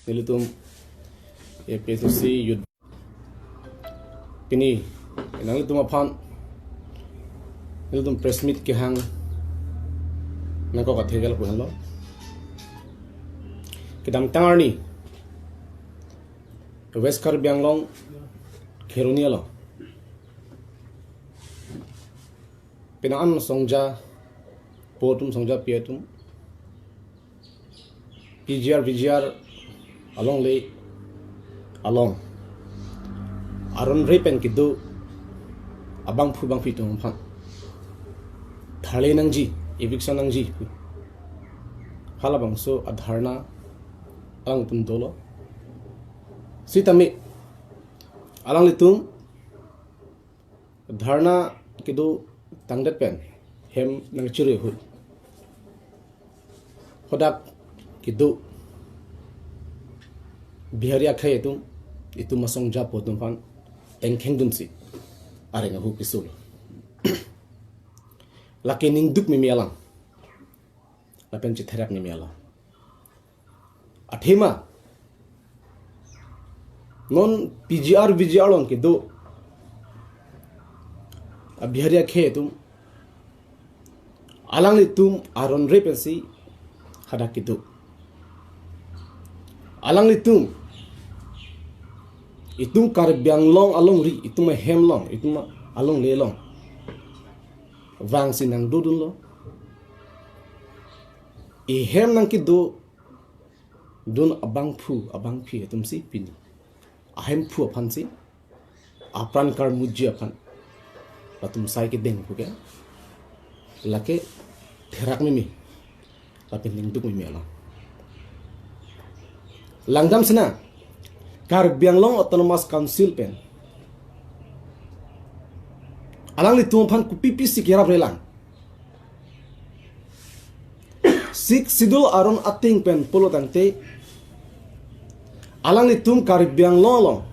nilitum APSC yud pini inang litum aphan nilitum press meet ke hang nako ka thegal ko hanlo kidam tangarni West Karbi Anglong Kherunia lo pinaan songja potum songja pietum PGR along le along aron repen kidu abang phu bang fitum phan thale nangji eviction nangji hala bang so adharna ang tum dolo sitami alang litum dharna kidu tangdat pen hem nang chire hu hodak kidu biharia khay itu masong ja potum pan engkheng dun si arenga hu pisul lakening duk mi mialang lapen chitharak ni mialang athema non PGR on kidu biharia khe alang litum aron repensi hada kidu alang litum itum karbyang long along ri itum hem long itum along le long wang sinang dudun lo I hem nang kidu dun abang phi itum si pini ahem phu aphan si apran kar mujji aphan latum sai ke deng ku ke lake therak mi lapin ling duk mi ala langdam sina Karbi Anglong Autonomous Council pen alang li tum phan ku PPC kira brelang sik sidul aron ating pen polo tante alang litum Karbi Anglong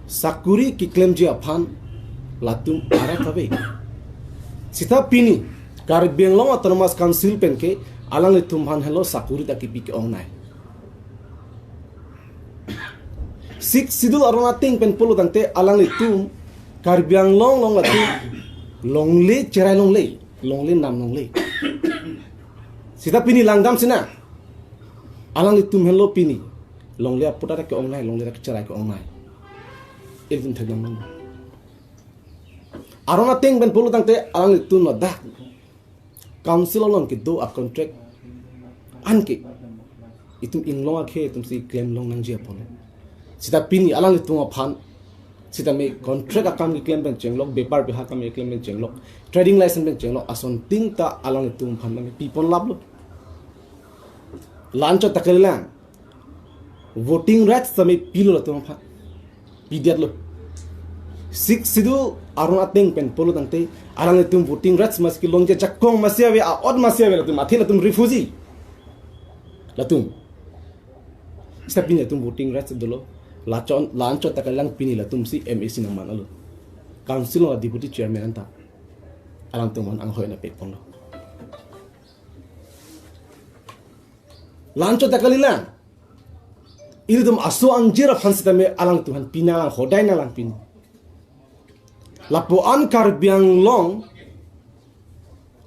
sakuri ki claim ji aphan latum ara tabe sita pini Karbi Anglong Autonomous Council pen ke alang litum phan hello sakuri ta ki pik ong nai sik sidul aron ating pen polo tante alang litum Karbi Anglong long latu longle cerai longle nam longle sita pini langdam sina alang litum hello pini longle aputa ke online longle ke cerai ke online ilun thagam nang arona teng ben pulu tangte alang litum no dah council long ke do a contract anke itum inglong akhe itum si claim long nang je pon sita pini alang litum aphan sita me contract akam ki claim ben chenglok bepar beha kam ki claim ben chenglok trading license ben chenglok ason ting ta alang litum phan nang people lab lo lancho takalilang voting rights sami pilo la tum pha pidiat lo sik sidu arun ating pen polo tangte alang tum voting rights mas ki longje jakong masia we a od masia we la tum athila tum refugee la tum sapine tum voting rights dolo lancho takalang pini la tum si MAC nang manalo council of deputy chairman anta alang tum ang hoina pe pon lo lancho takalilang ilum aso anjira phansita me alang tuhan pinalang hodai na lang pin lapo an Karbi Anglong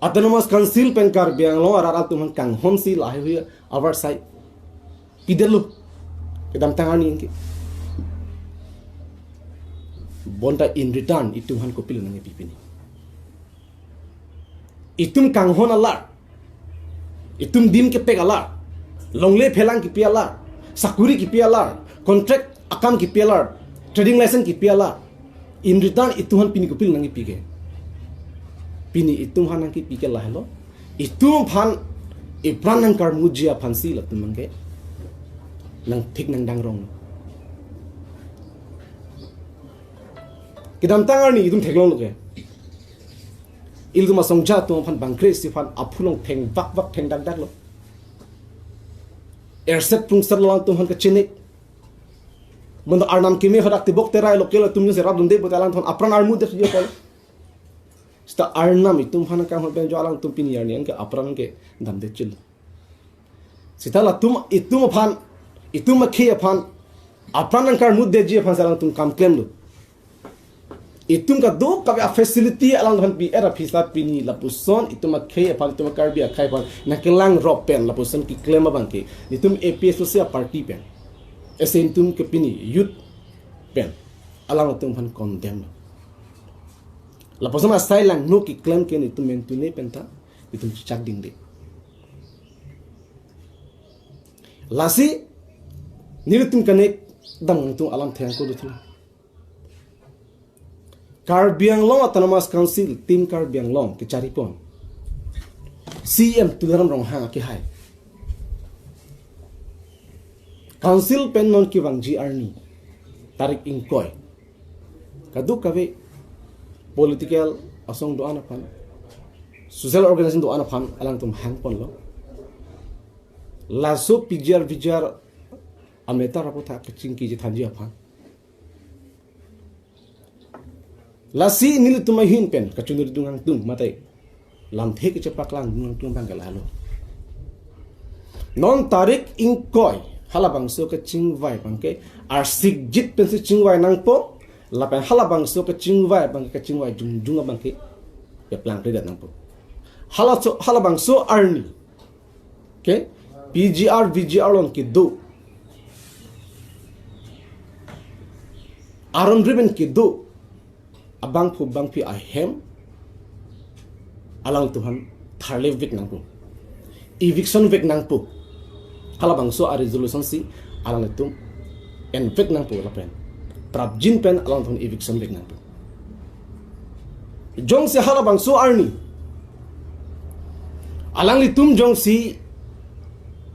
Autonomous Council pen Karbi Anglong araral tuhan kang homsi lahi hui our side pidelu kedam tangani inki bonta in return ituhan ko pilu nang pipini itum kang hon alar itum dim ke pegala longle phelang ki piala sakuri ki piala contract akam ki piala trading license ki piala in return ituhan pini ko pil nangi pige pini itum han nang ki pike la hello itum phan ipran nang kar mujia phansi la tumangke nang thik nang dang rong kidam tangar ni itum theklong loke ilguma songja tum phan bangkre si phan aphulong theng vak theng dak lo airset tung sar lang tum han ka chinik banda arnam kimi hadak tibok terai lokela tum se rab dunde botalang thon apran armu de je kol sta arnam itum phan ka hon ben jo alang tum pin yar ni ang ka apran ke dam de chil sitala tum itum phan itu makhe aphan apran angkar mudde ji aphan salang tum kam claim lo itum ka do ka facility alang han pi era phisa pini la puson itum makhe aphan itum kar bi khai pan nakelang rop pen la puson ki claim bangke itum APS se party pen esentum ke pini youth pen alang tum han condemn la puson asai lang no ki claim ken itum mentune penta itum chak ding de lasi nilitum kanek dam tung alam thang ko duthla Karbi Anglong Autonomous Council Team Karbi Anglong ke Charipon CM tularam rong hang ki hai Council pen non ki wang ji arni tarik ingkoy kadu kave political asong do anapan social organization do anapan alang tum hang pon lo laso pijar vijar ameta rapota kaching ki jithanji apan lasi nil tumahin pen kachundur dungang tung matai lam the ke cepak lang dungang tung banggal halo non tarik ingkoy halabang so kaching vai bangke arsik jit pen si chingwai nang po lapan halabang so kaching vai bangke kaching vai jung bangke ya plang redat nang po halabang so arni okay PGR VGR long ki do aron riben ki do abang pi ahem alang Tuhan tharle vik nangpu eviction vik nangpu kala bangso a resolution si alang tum en vik nangpu lapen prabjin pen alang Tuhan eviction vik nangpu jong si hala bangso arni alang tum jong si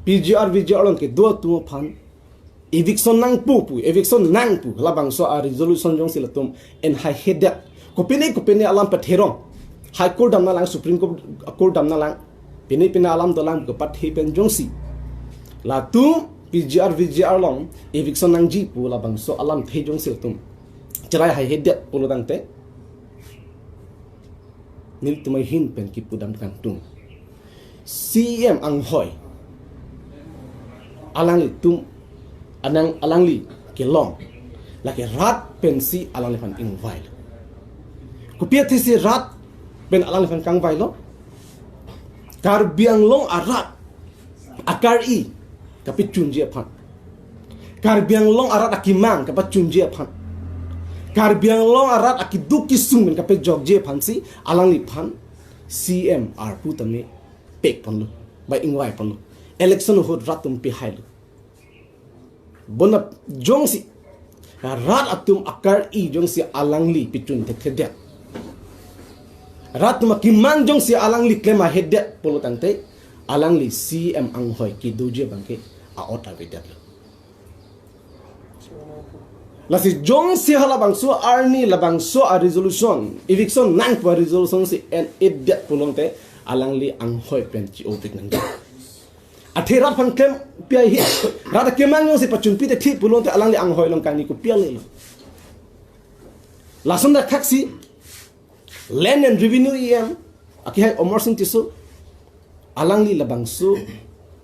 PGR VGR long ke do tu phan eviction eviction nang pu labang so a resolution jong silatum en high head kopine alam patherong high court damna lang supreme court damna lang pine alam dolang ko pathe pen jong si la tu PGR VGR long eviction nang ji pu labang so alam the jong silatum cerai high head polo dangte nil tumai hin pen ki pudam kan tung CM ang hoy alang tum anang alangli ke long laki rat pensi alang levan ing vai kupia tisi rat pen alang levan kang vai lo kar biang long arat akar i tapi chunji aphan kar biang long arat akimang kapat chunji aphan kar biang long arat akiduki sung men kapet jogje phan si alang li phan CM ar pu tamne pek pon lo by ing vai pon lo election hot ratum pi hai lo bonap jongsi rat atum akar i jongsi alangli pitun tekhedet rat makimang jongsi alangli klema hedet polotante alangli CM anghoy ki duje bangke a ota vedet lasi jongsi halabangso arni labangso a resolution eviction nang pa resolution si en edet polonte alangli anghoy penchi opik nang athirat phan kem pia hi rada kemang yo si pachun pi te thi pulon te alang le ang hoi long kani ko pia le lason da khaksi land and revenue em aki hai omerson tisu alang li labangsu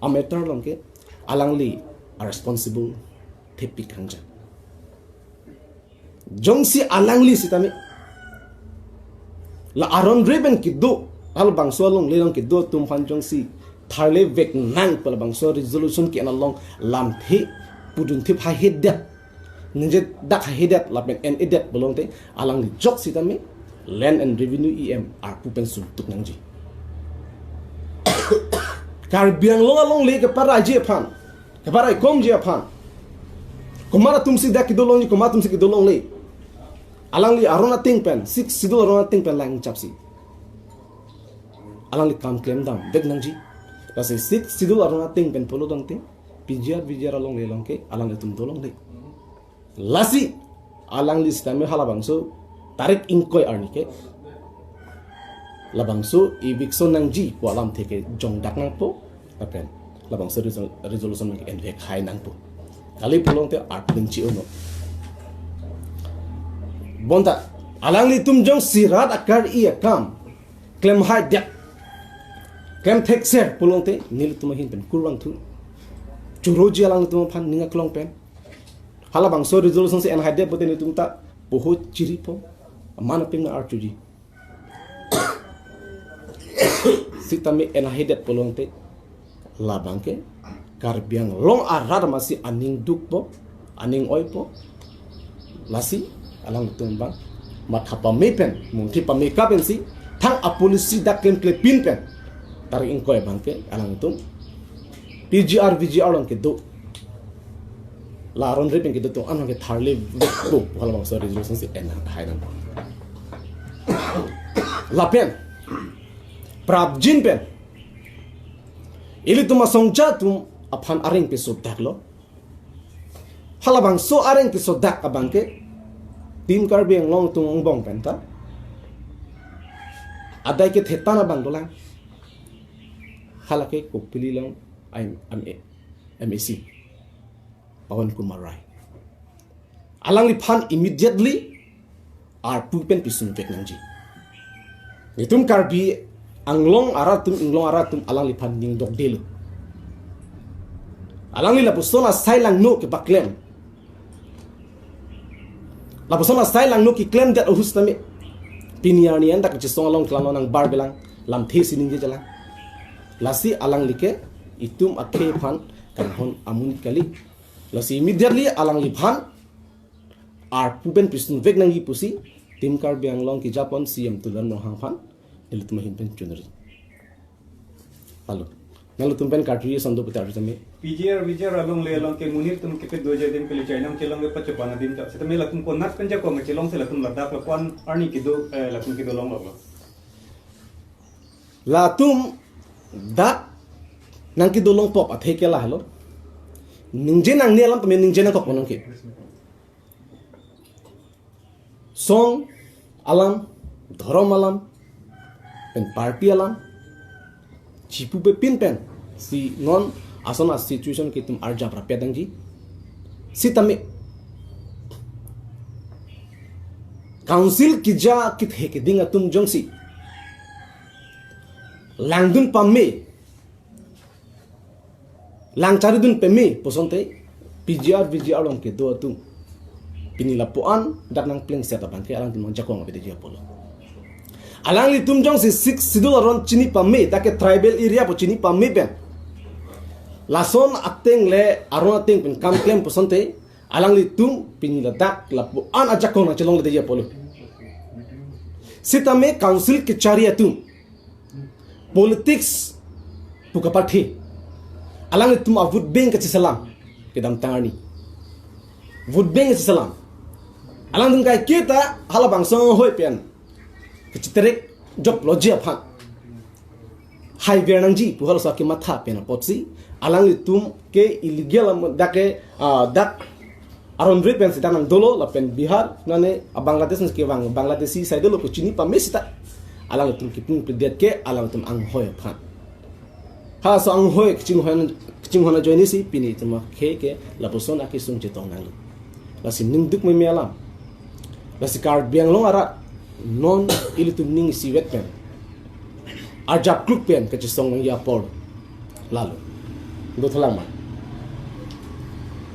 ametar long ke alang li are responsible thepi kangja jongsi alang li sitami la aron reben ki do al bangso long le long ki do tum phan jongsi tharle vek nang palabang so resolution ki analong lam thi pudun thi phai hedat ninje dak hedat lapen en edat bolongte alang li jok sitami land and revenue em ar pupen sum tuk nangji kar biang long along le ke para je phan ke para kom je phan kumara tumsi dak ki dolong ni kumara tumsi ki dolong le alang li arona ting pen 6 sidul arona ting pen lang chapsi alang li kam claim dam dek nangji kasi sit sidul arona ting pen polo dong ting PGR VGR along le long ke alang le tum dolong le lasi alang li stame halabangso tarik ingkoy arni ke labangso eviction nang ji po alam theke jong dak nang po apen labangso resolution nang envek hai nang po kali polong te art ning chi ono bonta alang li tum jong sirat akar i akam claim hai dak kem tek ser polong te nil tumahin pen kurang thu Curoji alang tu pan ninga klong pen. Hala bang so resolution se en hide boten tu ta poho chiri po. Mana ping na archuji. Sitami en hide polong te la bangke karbiang long arar masih aning duk po aning oi po lasi alang tumbang mat hapa mepen munti pa makeup si thang a polisi dak klem pin pen tar in koy bangke alang tum PGR VGR long ke do la ron re pen ke do to anong ke tharle bo hala bang so resolution si en haidan la pen prab jin pen ili tuma songcha tum aphan areng pe so dak lo halabang so areng pe so dak abang ke tim kar beng long tung ong bong pen ta adai ke thetana bang dolang halake ko pili long MAC Pawan Kumar Rai alang li phan immediately ar pu pen pisun vek nangji nitum kar bi anglong aratum inglong aratum alang li phan ning dok delu alang li la pusona sailang no ke baklem la pusona sailang no ki claim that ohus tame piniani anda ke song along klano nang bar belang lam the sining je jala lasi alang like itum akhe phan kan hon amun kali lasi immediately alang li phan ar puben pisun vek nangi pusi tim kar biang long ki Japan CM tulan no hang phan ele tum hin pen chunari halo nalu tum pen katri sando putar jame PGR along le along ke munir tum ke 2000 ke le China ke long ke pachapana dim ta setame lakum ko nat kan ja ko me long se lakum ladakh la kon arni ki do lakum ki do long lo la tum dak nang ki dolong pop athe ke la halo ningje nang ne alam tum ningje na ko konong ke song alam dhorom alam pen party alam chipu pe pin pen si non asana situation ke tum arja pra pedang ji si tame council ki ja ki the ke dinga tum jongsi langdun pamme langcharidun pemme posonte PGR VGR long ke do tum pinila poan dak nang pleng set abang ke alang tum jakong abede ji apolo alang li tum jong si 6 sidul ron chini pamme take tribal area po chini pamme ben lason ateng le aron ateng pen kam claim posonte alang li tum pinila dak la poan ajakong na chelong le ji apolo sitame council ke charia tum politics pukapathi alang li tum vote bank ke salam ke dam tangani vote bank ke salam alang dun kai kita halabang song hoi pen kecitrek job lojia phan hai vernangji puhal sa ke matha pen potsi alang li tum ke illegal dake dak aron red pen sidang dolo la pen Bihar nane Bangladesh ke bang Bangladeshi side lo ko chini pa mesita alang li tum ki pung predet ke alang tum ang hoi phan ha so ang hoi kching hona joini si pini tuma ke la poson aki sung chetong nang la sim ning duk me melam la sikar biang long ara non ilitum ning si wet pen arjap kluk pen ke song ya por lalu do thalang ma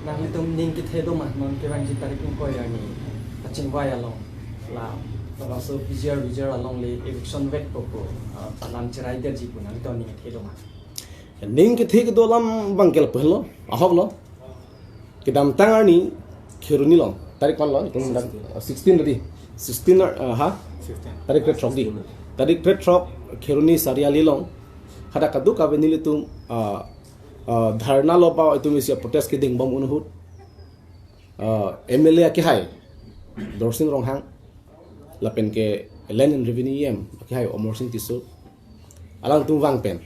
nang litum ning ki the do ma non ke bang ji tarik ko ya ni aching wa ya long la la so PGR along le election wet ko alam chirai der ji ko nang to ning the do ma ning ke the do lam bangkel pehlo ahok lo kidam tangani khiruni long tarik kon lo 16 tadi 16 ha tarik red trok di tarik red trok khiruni sariali long hada kadu ka benili tum dharna lo pa itu misia protest ke ding bom unhut MLA ke hai dorsin rong hang lapen ke land and revenue em ke hai omorsin tisu alang tum wang pen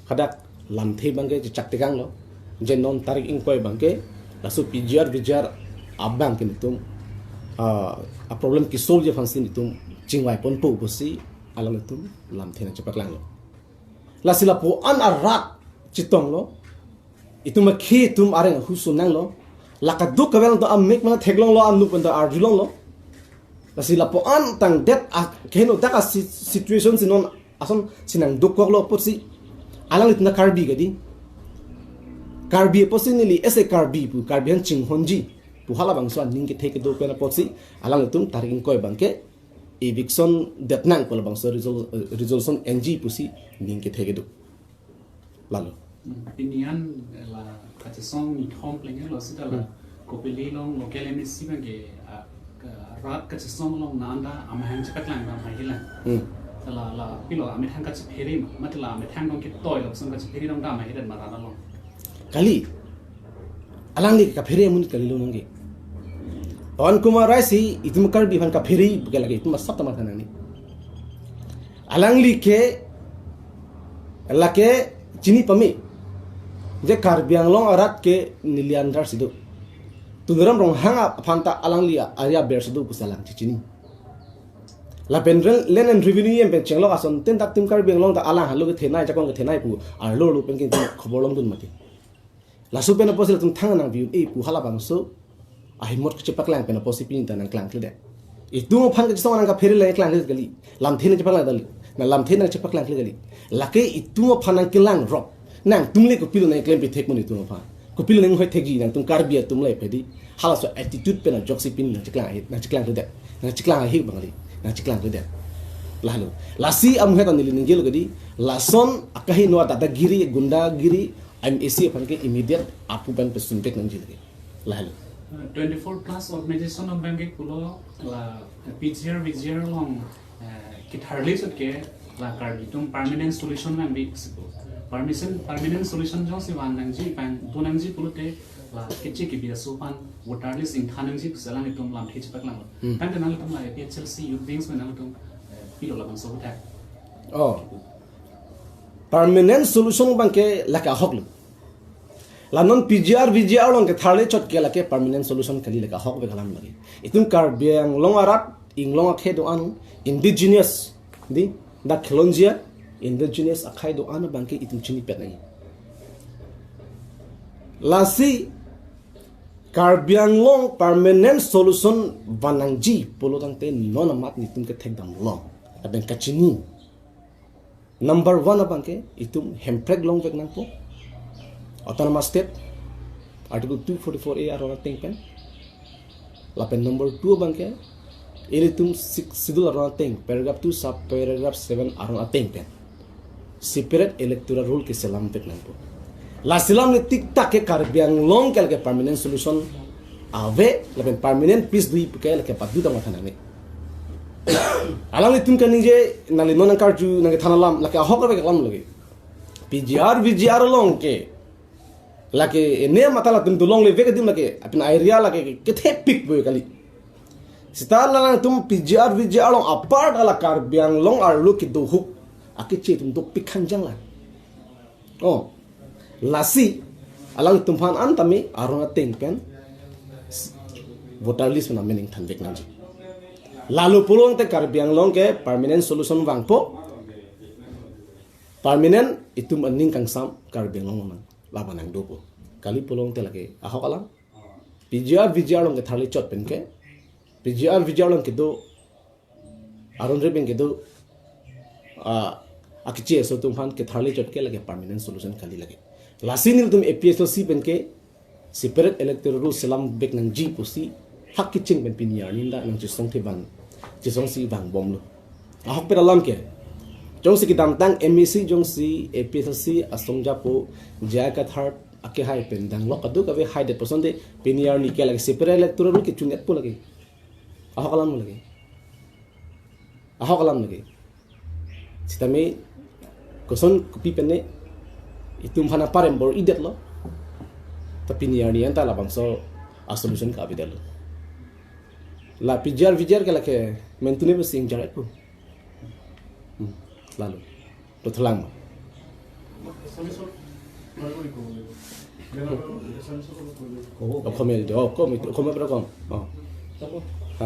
hadak lam the bangke chak tegang lo je non tarik inkoi bangke lasu PGR abang ke tum a problem ki solve je fansin tum chingwai pon po bosi alang tum lam the na chapak lang lo lasila po an arak chitong lo itu makhi tum areng husunang lo lakaduk kabel to am mek mana theglong lo am nu pon to arjulong lo lasila po an tang det a keno daka situation sinon ason sinang dukok lo potsi alang itna karbi gadi karbi personally ese karbi pu karbi han ching honji pu hala bang so ning ke theke do pena potsi alang tum taring koi bang ke eviction that nang pol bang so resolution ng pusi ning ke theke do lalu pinian la kacesong ni kompleng lo sita la kopili long local MSC bang ke rat kacesong long nanda amahang cepat lang bang hilang la pilo ame thang ka pheri matla ame thang dong ki toy lok sang ka pheri dong da ma hidan marana lo kali alang li ka pheri mun kali lo nonge Pawan Kumar Raisi itum karbi han ka pheri buke lagi itum sab tamar kana ni alang li ke lake chini pami je karbiang long arat ke niliandar sidu tudaram rong hanga phanta alang li area ber sidu pusalang chini la pendrel len and revenue em pen chenglo ason ten tak tim kar beng long ta ala halu ke thenai jakong ke thenai pu ar lo lu pen kin khobor long dun mati la su pen posel tum thang nang view e pu hala bang so a himot ke chepak lang pen posi pin ta nang klang klede e tu mo phang ke so nang ka pheri lai klang klede gali lam thena chepak lang dali na lam thena chepak lang klede gali la ke i tu mo phanang kilang rock nang tumle ko pilu nang klem pe thek moni tu mo pha ko pilu nang hoi thegi nang tum kar bia tum lai pedi hala so attitude pen joksi pin nang cheklang klede nang cheklang hi bangali na ciklang kede lalu lasi am hetan nili ninggil gadi lason akahi no dada giri gunda giri MAC pan ke immediate apu ban pesuntek nanjil ge lalu 24 plus organization of bank kulo la PGR long kit hardly sot ke la karbi tum permanent solution man bi permanent solution jo si wan nangji pan tu nangji pulute la kichi ki biasa pan water list in thanang ji salang itum lam thich pak lang tan tanang tum la PHLC youth wings man tum pilo la bang so tak oh permanent solution bang ke laka hok lu la non VGR long ke thale chot ke lake permanent solution kali laka hok be kalam lagi itum kar biang long arat ing long akhe do an indigenous di da khelonjia indigenous akhai do an bang ke itum chini pet nai lasi Karbiang long permanent solution vanangji polotang te non amat nitum ke thek dam long aben kachini number 1 abangke itum hempreg long vek nang po autonomous state article 244A arona teng lapen number 2 abangke ilitum sidul arona teng paragraph 2 sub paragraph 7 arona teng separate electoral rule ke selam vek nang po la silam ni tik tak ke karbiang long kel ke permanent solution ave lapen permanent peace dui ke ke padu dang thana ni alang ni tum kan je nali non kar ju nang thanalam la ke hok ke lam lagi VGR long ke la ke ne matala tum long le ve ke dim la ke apna area la ke the pik boy kali sitar la tum VGR long apart ala karbiang long ar lu ki do huk akiche tum dok pik khanjang la oh lasi alang tumpan antami arona tengpen voter list na mening than vek nanji lalu pulong te karbiang long ke permanent solution wangpo permanent itum aning kang sam karbiang long man labanang dopo kali pulong te lage ahok alang VGR long ke thali chot pen ke VGR long ke do aron reben ke do akiche so tumpan ke thali chot ke lage permanent solution kali lage lasinil tum APSLC pen ke separate electoral rule selam bek nang ji pusi hak kiching ben pinyar ninda nang chisong te bang chisong si bang bom lo ahok per alam ke jong si kitam tang MEC jong si APSLC asong japo jaka third ake hai pen dang lo kadu ka ve high that person de pinyar ni ke lagi separate electoral rule ke chunet po lagi ahok alam lagi sitame koson kupi penne itum phana parem bor idet lo tapi ni ani anta la bangso a solution ka bidal la VGR ke la ke mentune be sing jaret po lalu to thalang ko komel do ko mi ko me pro kom ha